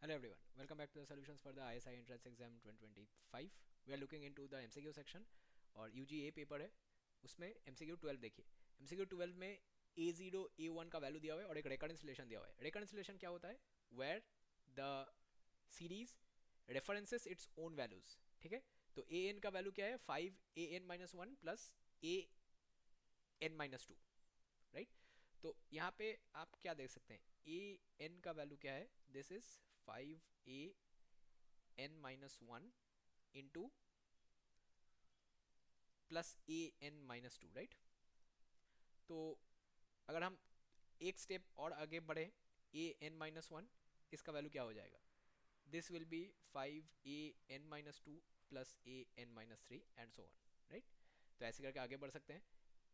Hello everyone, welcome back to the solutions for the ISI Entrance Exam 2025. We are looking into the MCQ section और UGA paper है उसमें MCQ 12 देखिए। MCQ 12 में A0 A1 का value दिया हुआ है और एक रेकन्सिलेशन दिया हुआ है। रेकन्सिलेशन क्या होता है? Where the series references its own values. ठीक है, तो AN का वैल्यू क्या है? 5AN-1 plus AN-2, right. तो यहाँ पे आप क्या देख सकते हैं, ए एन का वैल्यू क्या है? This is 5AN-1 into plus AN-2, right. तो अगर हम एक स्टेप और आगे बढ़े, AN-1 इसका वैल्यू क्या हो जाएगा? This will B 5AN-2 plus AN-3 and so on, right. तो ऐसे करके आगे बढ़ सकते हैं।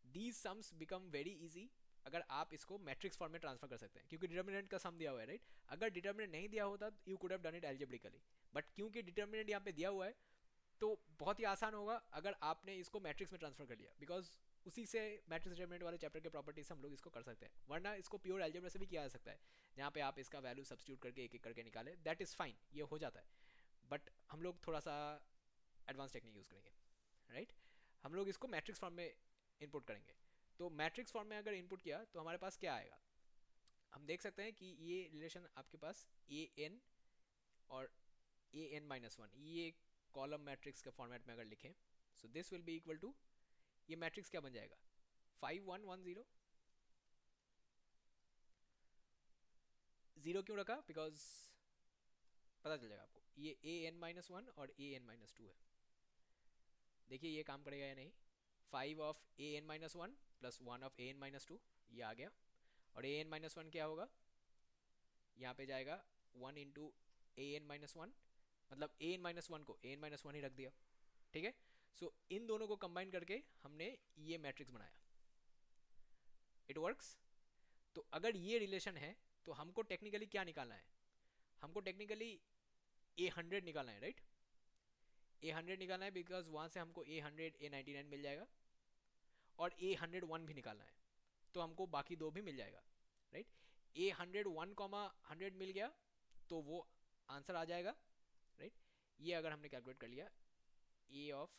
These sums become very easy अगर आप इसको मैट्रिक्स फॉर्म में ट्रांसफर कर सकते हैं, क्योंकि डिटर्मिनेंट का सम दिया हुआ है, राइट। अगर डिटर्मिनेंट नहीं दिया होता you could have done it algebraically, but क्योंकि डिटर्मिनेंट यहाँ पे दिया हुआ है तो बहुत ही आसान होगा अगर आपने इसको मैट्रिक्स में ट्रांसफर कर लिया, बिकॉज उसी से मैट्रिक्स डिटर्मिनेंट वाले चैप्टर के प्रॉपर्टीज हम लोग इसको कर सकते हैं। वरना इसको प्योर एल्जेब्रा से भी किया जा सकता है, जहाँ पे आप इसका वैल्यू सब्स्टिट्यूट करके एक एक करके निकाले, दैट इज फाइन, ये हो जाता है। बट हम लोग थोड़ा सा एडवांस टेक्निक यूज़ करेंगे, राइट। हम लोग इसको मैट्रिक्स फॉर्म में इनपुट करेंगे। तो मैट्रिक्स फॉर्म में अगर इनपुट किया तो हमारे पास क्या आएगा? हम देख सकते हैं कि ये रिलेशन आपके पास ए एन और AN-1, ये कॉलम मैट्रिक्स के फॉर्मेट में अगर लिखें, so this will be equal to, ये मैट्रिक्स क्या बन जाएगा? 5 1 1 0। जीरो क्यों रखा? बिकॉज पता चल जाएगा आपको, ये AN-1 और AN-2 है। देखिए ये काम करेगा या नहीं। 5 of AN-1 plus 1 of AN-2, ये आ गया। और AN-1 क्या होगा? यहाँ पे जाएगा 1 इंटू AN-1, मतलब AN-1 को AN-1 ही रख दिया। ठीक है, सो इन दोनों को कंबाइन करके हमने ये मैट्रिक्स बनाया। It works. तो अगर ये रिलेशन है तो हमको टेक्निकली क्या निकालना है? हमको टेक्निकली A100 निकालना है, राइट। A100 निकालना है बिकॉज वहां से हमको A100 A99 मिल जाएगा, और A101 भी निकालना है, तो हमको बाकी दो भी मिल जाएगा, राइट। A101, 100 मिल गया तो वो आंसर आ जाएगा, राइट। ये अगर हमने कैलकुलेट कर लिया, ए ऑफ,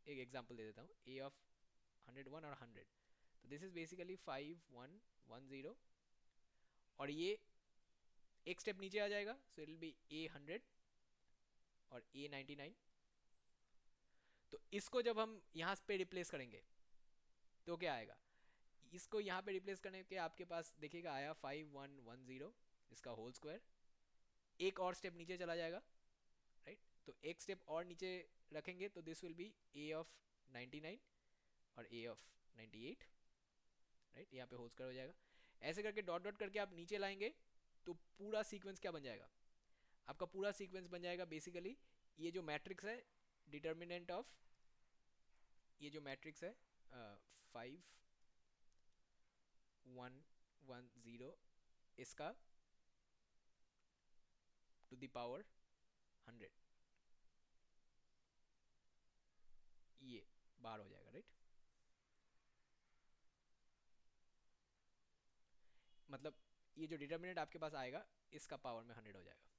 एक एग्जांपल दे देता हूँ, ए ऑफ 101 और 100, तो दिस इज बेसिकली 5 1 1 0, और ये एक स्टेप नीचे आ जाएगा, so it will be A100 और A99। तो इसको जब हम यहाँ पे रिप्लेस करेंगे तो क्या आएगा? इसको यहाँ पे रिप्लेस करने के आपके पास देखिएगा आया 5 1 1 0, इसका होल स्क्वायर। एक और स्टेप नीचे चला जाएगा, राइट। तो एक स्टेप और नीचे रखेंगे तो this will B A of 99 और A ऑफ 98, राइट। यहाँ पे होल स्क्वायर हो जाएगा। ऐसे करके डॉट डॉट करके आप नीचे लाएंगे तो पूरा सीक्वेंस क्या बन जाएगा? आपका पूरा सीक्वेंस बन जाएगा बेसिकली, ये जो मैट्रिक्स है डिटर्मिनेंट ऑफ, ये जो मैट्रिक्स है 5 1 1 0, इसका टू द पावर 100, ये बाहर हो जाएगा, राइट। मतलब ये जो डिटर्मिनेंट आपके पास आएगा इसका पावर में 100 हो जाएगा।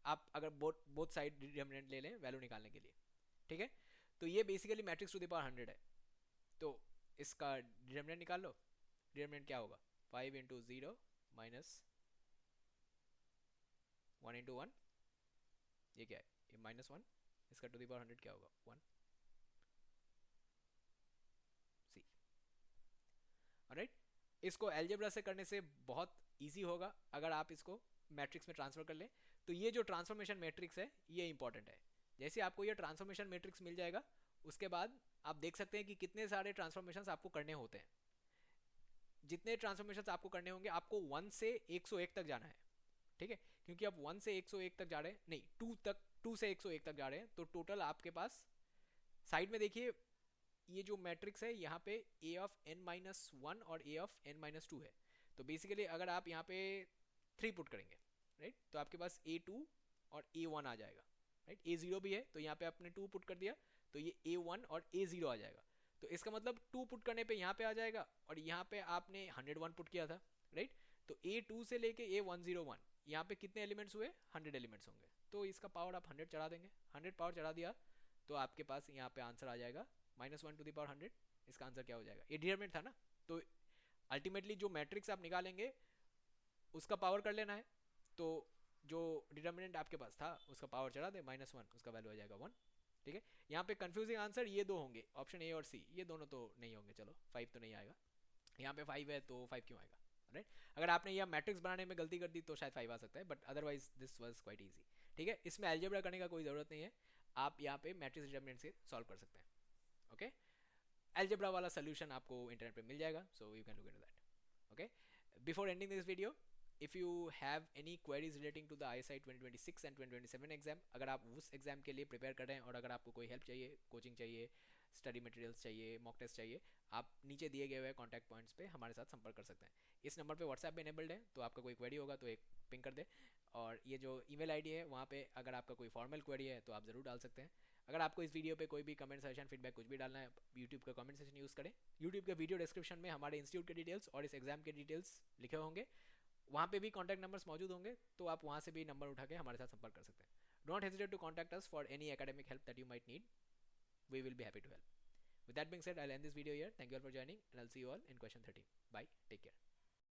आप अगर बोथ बोथ साइड डिटर्मिनेंट ले लें वैल्यू निकालने के लिए, ठीक है। तो ये basically matrix to the power 100 है। तो इसका डिटर्मिनेंट निकाल लो। डिटर्मिनेंट क्या होगा? 5 इंटू 0 माइनस 1 इंटू 1, ये क्या है? ये -1, इसका टू द पावर 100 क्या होगा? 1 सी, राइट। इसको एल्जेब्रा से करने से बहुत इजी होगा अगर आप इसको मैट्रिक्स में ट्रांसफर कर लें। तो ये जो ट्रांसफॉर्मेशन मैट्रिक्स है ये इंपॉर्टेंट है। जैसे आपको ये ट्रांसफॉर्मेशन मैट्रिक्स मिल जाएगा, उसके बाद आप देख सकते हैं कि कितने सारे ट्रांसफॉर्मेशन आपको करने होते हैं। जितने ट्रांसफॉर्मेशन आपको करने होंगे, आपको 1 से 101 तक जाना है, ठीक है। क्योंकि आप 1 से 101 तक जा रहे हैं, नहीं 2 से 101 तक जा रहे हैं, तो टोटल आपके पास साइड में देखिए, ये जो मैट्रिक्स है यहाँ पे A(n-1) और A(n-2) है। तो बेसिकली अगर आप यहाँ पे 3 पुट करेंगे, राइट, तो आपके पास A2 और A1 आ जाएगा, राइट। A0 भी है तो यहाँ पे आपने 2 पुट कर दिया, तो ये A1 और A0 आ जाएगा। तो इसका मतलब 2 पुट करने पे यहाँ पे आ जाएगा, और यहाँ पे आपने 101 पुट किया था, राइट। तो A2 से लेके A101 यहाँ पे कितने एलिमेंट्स हुए, 100 एलिमेंट्स होंगे, तो इसका पावर आप 100 चढ़ा देंगे, 100 पावर चढ़ा दिया तो आपके पास यहाँ पे आंसर आ जाएगा -1 to the power 100। इसका आंसर क्या हो जाएगा, ये डिटरमिनेंट था ना, तो अल्टीमेटली जो मैट्रिक्स आप निकालेंगे उसका पावर कर लेना है, तो जो डिटर्मिनेंट आपके पास था उसका पावर चढ़ा दे -1, उसका वैल्यू आ जाएगा 1। ठीक है, यहाँ पे कंफ्यूजिंग आंसर ये दो होंगे, ऑप्शन ए और सी, ये दोनों तो नहीं होंगे, चलो 5 तो नहीं आएगा, यहाँ पे 5 है तो 5 क्यों आएगा, राइट। अगर आपने यह मैट्रिक्स बनाने में गलती कर दी तो शायद 5 आ सकता है, but otherwise this was quite easy. ठीक है, इसमें अलजेब्रा करने का कोई ज़रूरत नहीं है, आप यहाँ पे मैट्रिक्स डिटर्मिनेंट से सॉल्व कर सकते हैं। ओके, अलजेब्रा वाला सोल्यूशन आपको इंटरनेट पे मिल जाएगा, so you can look into that. Okay, before ending this video, if you have any queries relating to the ISI 2026 and 2027 exam, अगर आप उस एग्जाम के लिए प्रिपेयर कर रहे हैं और अगर आपको कोई हेल्प चाहिए, कोचिंग चाहिए, स्टडी मटेरियल्स चाहिए, मॉक टेस्ट चाहिए, आप नीचे दिए गए हुए कॉन्टैक्ट पॉइंट्स पे हमारे साथ संपर्क कर सकते हैं। इस नंबर पे व्हाट्सएप भी इनेबल्ड है, तो आपका कोई क्वेरी होगा तो एक पिंग कर दे, और ये जो ईमेल आईडी है वहाँ पे अगर आपका कोई फॉर्मल क्वेरी है तो आप ज़रूर डाल सकते हैं। अगर आपको इस वीडियो पे कोई भी कमेंट सेशन, फीडबैक कुछ भी डालना है, यूट्यूब का कमेंट सेशन यूज़ करें। यूट्यूब के वीडियो डिस्क्रिप्शन में हमारे इंस्टीट्यूट के डिटेल्स और इस एग्जाम के डिटेल्स लिखे होंगे, वहाँ पे भी कॉन्टैक्ट नंबर्स मौजूद होंगे, तो आप वहाँ से भी नंबर उठा के हमारे साथ संपर्क कर सकते हैं। Don't hesitate to contact us for any academic help that you might need, we will be happy to help. With that being said, I'll end this video here. Thank you all for joining, and I'll see you all in question 13. Bye. Take care.